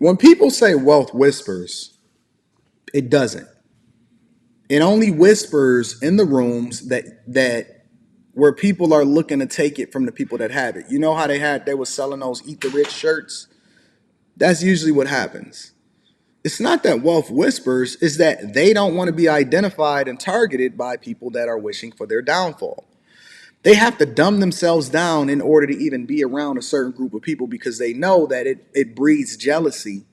When people say wealth whispers, it doesn't. It only whispers in the rooms that where people are looking to take it from the people that have it. You know how they were selling those eat the rich shirts? That's usually what happens. It's not that wealth whispers, it's that they don't want to be identified and targeted by people that are wishing for their downfall. They have to dumb themselves down in order to even be around a certain group of people because they know that it breeds jealousy,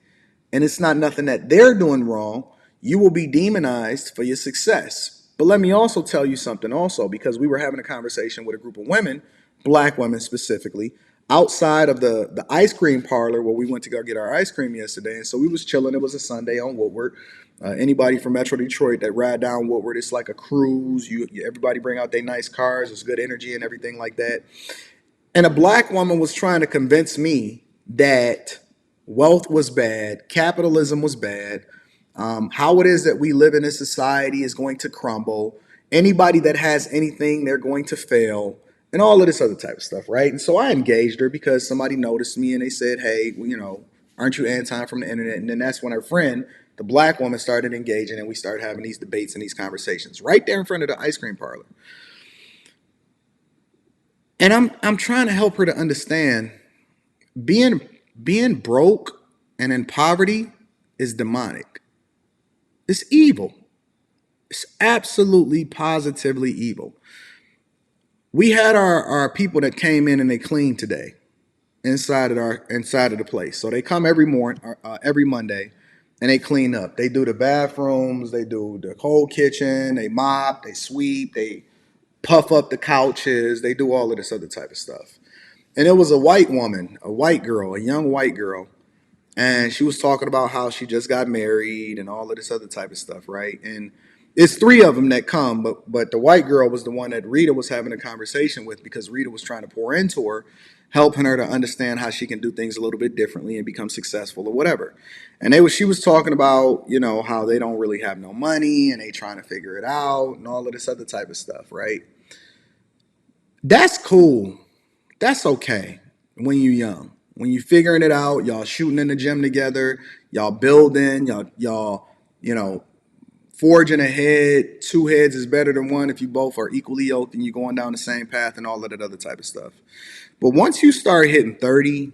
and it's not nothing that they're doing wrong. You will be demonized for your success. But let me also tell you something also, because we were having a conversation with a group of women, black women specifically, outside of the ice cream parlor where we went to go get our ice cream yesterday. And so we was chilling. It was a Sunday on Woodward. Anybody from Metro Detroit that ride down Woodward, it's like a cruise. Everybody bring out their nice cars. It's good energy and everything like that. And a black woman was trying to convince me that wealth was bad, capitalism was bad, how it is that we live in a society is going to crumble. Anybody that has anything, they're going to fail, and all of this other type of stuff, right? And so I engaged her because somebody noticed me and they said, hey, well, aren't you Anton from the internet? And then that's when her friend, the black woman, started engaging and we started having these debates and these conversations right there in front of the ice cream parlor. And I'm trying to help her to understand being being broke and in poverty is demonic. It's evil. It's absolutely positively evil. We had our people that came in and they cleaned today inside of the place. So they come every morning, every Monday, and they clean up. They do the bathrooms, they do the whole kitchen, they mop, they sweep, they puff up the couches, they do all of this other type of stuff. And it was a white woman, a white girl, a young white girl, and she was talking about how she just got married and all of this other type of stuff, right? And it's three of them that come, but the white girl was the one that Rita was having a conversation with because Rita was trying to pour into her, helping her to understand how she can do things a little bit differently and become successful or whatever. And she was talking about, how they don't really have no money and they trying to figure it out and all of this other type of stuff, right? That's cool. That's okay when you're young. When you figuring it out, y'all shooting in the gym together, y'all building, y'all, forging ahead. Two heads is better than one if you both are equally yoked and you're going down the same path and all of that other type of stuff. But once you start hitting 30,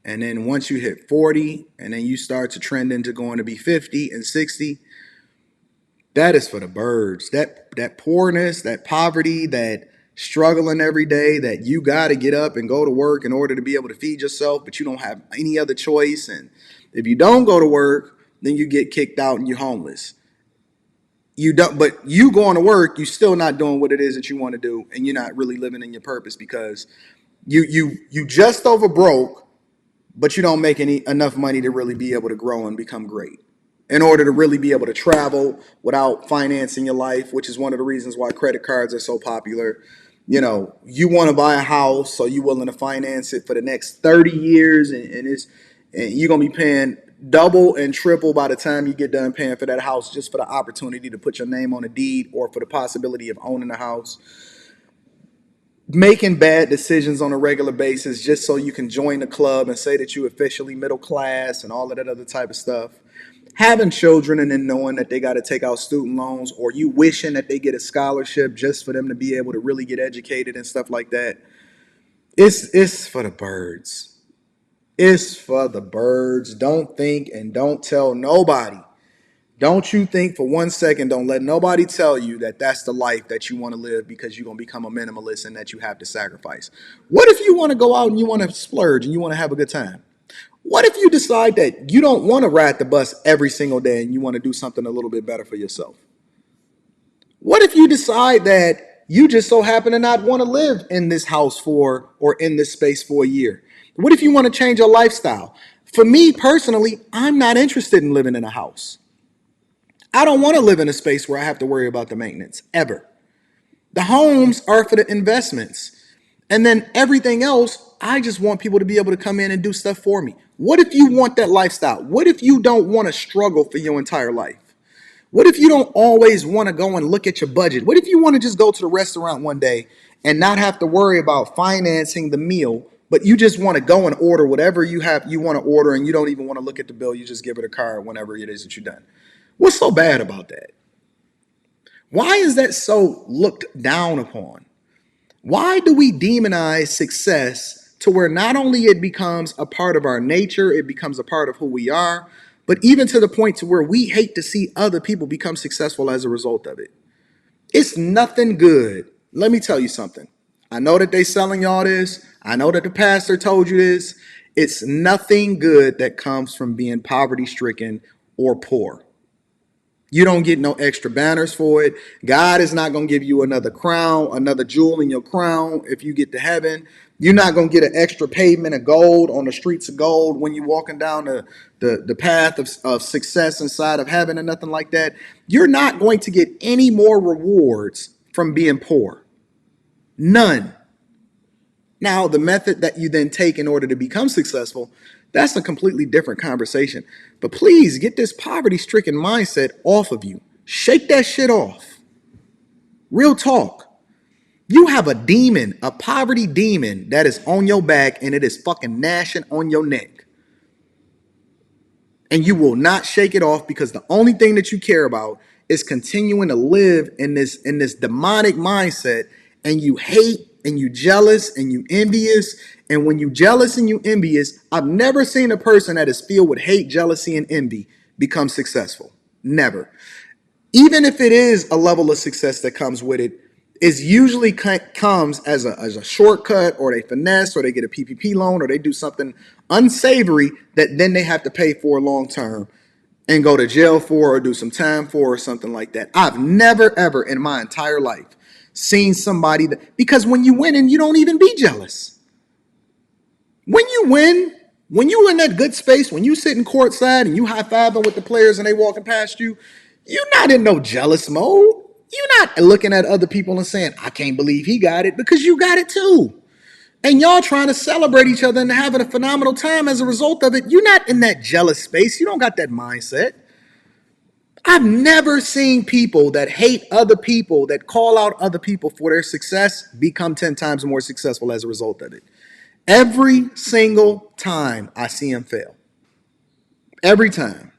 and then once you hit 40, and then you start to trend into going to be 50 and 60, that is for the birds. That poorness, that poverty, that struggling every day, that you got to get up and go to work in order to be able to feed yourself, but you don't have any other choice. And if you don't go to work, then you get kicked out and you're homeless. But you going to work, you still not doing what it is that you want to do, and you're not really living in your purpose because you just over broke, but you don't make enough money to really be able to grow and become great. In order to really be able to travel without financing your life, which is one of the reasons why credit cards are so popular. You want to buy a house, so you're willing to finance it for the next 30 years, and you're gonna be paying double and triple by the time you get done paying for that house just for the opportunity to put your name on a deed or for the possibility of owning a house. Making bad decisions on a regular basis just so you can join the club and say that you officially middle class and all of that other type of stuff. Having children and then knowing that they got to take out student loans, or you wishing that they get a scholarship just for them to be able to really get educated and stuff like that. It's for the birds. It's for the birds. Don't think and don't tell nobody. Don't you think for 1 second, don't let nobody tell you that that's the life that you want to live because you're going to become a minimalist and that you have to sacrifice. What if you want to go out and you want to splurge and you want to have a good time? What if you decide that you don't want to ride the bus every single day and you want to do something a little bit better for yourself? What if you decide that you just so happen to not want to live in this house or in this space for a year? What if you want to change your lifestyle? For me personally, I'm not interested in living in a house. I don't want to live in a space where I have to worry about the maintenance ever. The homes are for the investments. And then everything else, I just want people to be able to come in and do stuff for me. What if you want that lifestyle? What if you don't want to struggle for your entire life? What if you don't always want to go and look at your budget? What if you want to just go to the restaurant one day and not have to worry about financing the meal, but you just want to go and order whatever you want to order, and you don't even want to look at the bill. You just give it a card whenever it is that you're done. What's so bad about that? Why is that so looked down upon? Why do we demonize success to where not only it becomes a part of our nature, it becomes a part of who we are, but even to the point to where we hate to see other people become successful as a result of it? It's nothing good. Let me tell you something. I know that they selling y'all this. I know that the pastor told you this. It's nothing good that comes from being poverty stricken or poor. You don't get no extra banners for it. God is not going to give you another crown, another jewel in your crown if you get to heaven. You're not going to get an extra pavement of gold on the streets of gold when you're walking down the path of success inside of heaven and nothing like that. You're not going to get any more rewards from being poor. None. Now, the method that you then take in order to become successful, that's a completely different conversation. But please get this poverty-stricken mindset off of you. Shake that shit off. Real talk. You have a demon, a poverty demon that is on your back, and it is fucking gnashing on your neck. And you will not shake it off because the only thing that you care about is continuing to live in this demonic mindset, and you hate and you jealous and you envious. And when you jealous and you envious, I've never seen a person that is filled with hate, jealousy, and envy become successful. Never. Even if it is a level of success that comes with it, it usually comes as a shortcut, or they finesse, or they get a PPP loan, or they do something unsavory that then they have to pay for long term and go to jail for, or do some time for, or something like that. I've never, ever in my entire life seen somebody that, because when you win, and you don't even be jealous. When you win, when you in that good space, when you sitting courtside and you high-fiving with the players and they walking past you, you're not in no jealous mode. You're not looking at other people and saying, I can't believe he got it, because you got it too. And y'all trying to celebrate each other and having a phenomenal time as a result of it. You're not in that jealous space. You don't got that mindset. I've never seen people that hate other people, that call out other people for their success, become 10 times more successful as a result of it. Every single time I see them fail. Every time.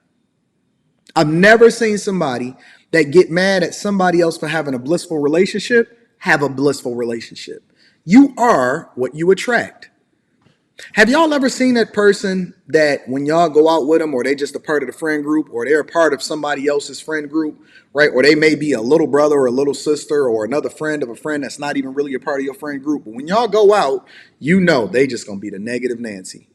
I've never seen somebody that get mad at somebody else for having a blissful relationship have a blissful relationship. You are what you attract. Have y'all ever seen that person that when y'all go out with them, or they just a part of the friend group, or they're a part of somebody else's friend group, right? Or they may be a little brother or a little sister or another friend of a friend that's not even really a part of your friend group. But when y'all go out, you know they just going to be the negative Nancy.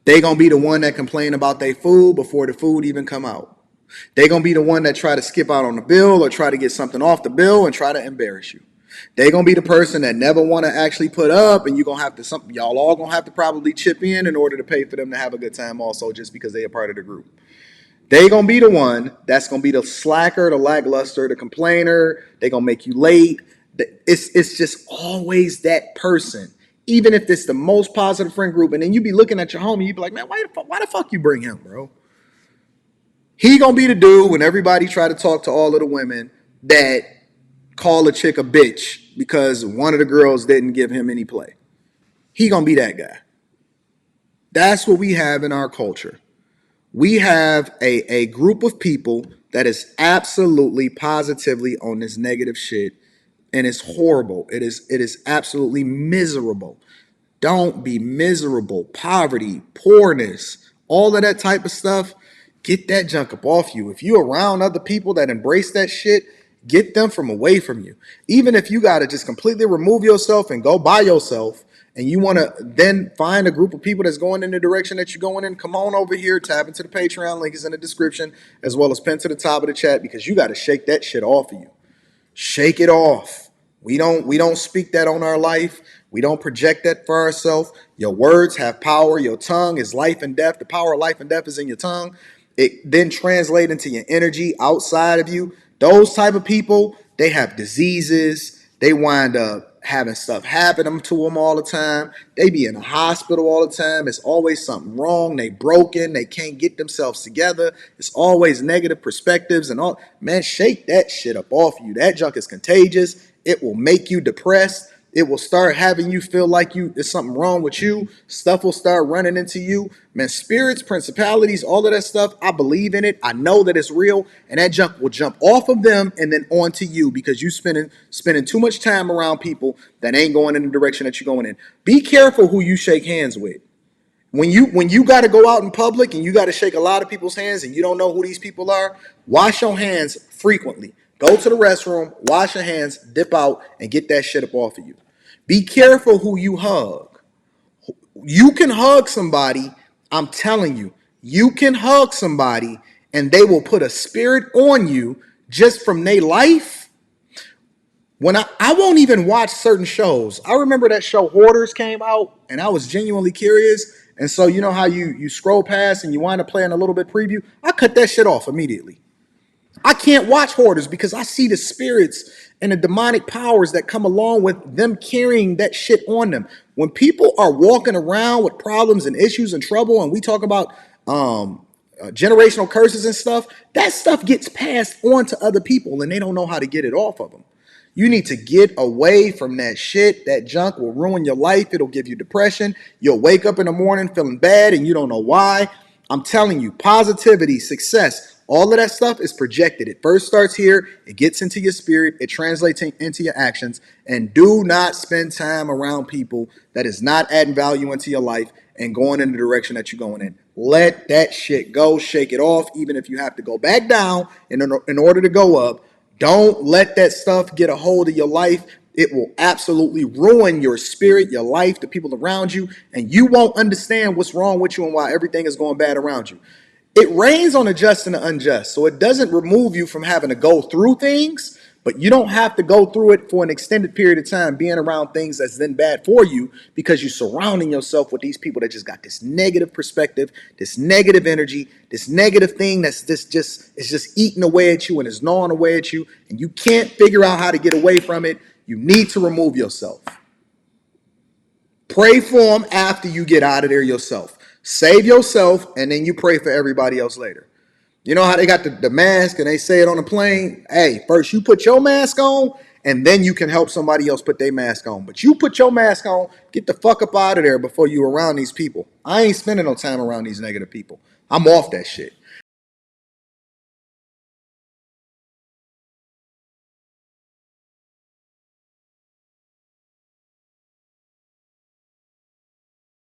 They going to be the one that complain about their food before the food even come out. They going to be the one that try to skip out on the bill, or try to get something off the bill and try to embarrass you. They're going to be the person that never want to actually put up, and you're going to have to, y'all all going to have to probably chip in order to pay for them to have a good time also, just because they are part of the group. They're going to be the one that's going to be the slacker, the lackluster, the complainer. They're going to make you late. It's just always that person, even if it's the most positive friend group. And then you be looking at your homie, you be like, man, why the fuck you bring him, bro? He going to be the dude when everybody try to talk to all of the women that call a chick a bitch because one of the girls didn't give him any play. He gonna be that guy. That's what we have in our culture. We have a group of people that is absolutely positively on this negative shit, and it's horrible. It is absolutely miserable. Don't be miserable. Poverty, poorness, all of that type of stuff. Get that junk up off you. If you're around other people that embrace that shit, get them from away from you. Even if you got to just completely remove yourself and go by yourself, and you want to then find a group of people that's going in the direction that you're going in, come on over here, tap into the Patreon link is in the description, as well as pin to the top of the chat, because you got to shake that shit off of you. Shake it off. We don't speak that on our life. We don't project that for ourselves. Your words have power. Your tongue is life and death. The power of life and death is in your tongue. It then translates into your energy outside of you. Those type of people, they have diseases. They wind up having stuff happen to them all the time. They be in the hospital all the time. It's always something wrong. They broken. They can't get themselves together. It's always negative perspectives and all. Man, shake that shit up off you. That junk is contagious. It will make you depressed. It will start having you feel like there's something wrong with you. Stuff will start running into you. Man, spirits, principalities, all of that stuff, I believe in it. I know that it's real. And that junk will jump off of them and then onto you because you spending too much time around people that ain't going in the direction that you're going in. Be careful who you shake hands with. When you got to go out in public and you got to shake a lot of people's hands and you don't know who these people are, wash your hands frequently. Go to the restroom, wash your hands, dip out, and get that shit up off of you. Be careful who you hug. You can hug somebody, I'm telling you, you can hug somebody and they will put a spirit on you just from their life. When I won't even watch certain shows. I remember that show Hoarders came out and I was genuinely curious. And so you know how you scroll past and you wind up playing a little bit preview? I cut that shit off immediately. I can't watch Hoarders because I see the spirits and the demonic powers that come along with them carrying that shit on them. When people are walking around with problems and issues and trouble, and we talk about generational curses and stuff, that stuff gets passed on to other people and they don't know how to get it off of them. You need to get away from that shit. That junk will ruin your life. It'll give you depression. You'll wake up in the morning feeling bad and you don't know why. I'm telling you, positivity, success, all of that stuff is projected. It first starts here. It gets into your spirit. It translates into your actions. And do not spend time around people that is not adding value into your life and going in the direction that you're going in. Let that shit go. Shake it off, even if you have to go back down in order to go up. Don't let that stuff get a hold of your life. It will absolutely ruin your spirit, your life, the people around you, and you won't understand what's wrong with you and why everything is going bad around you. It rains on the just and the unjust, so it doesn't remove you from having to go through things, but you don't have to go through it for an extended period of time being around things that's then bad for you because you're surrounding yourself with these people that just got this negative perspective, this negative energy, this negative thing that's just eating away at you and is gnawing away at you, and you can't figure out how to get away from it. You need to remove yourself. Pray for them after you get out of there yourself. Save yourself, and then you pray for everybody else later. You know how they got the mask and they say it on the plane? Hey, first you put your mask on and then you can help somebody else put their mask on. But you put your mask on, get the fuck up out of there before you around these people. I ain't spending no time around these negative people. I'm off that shit.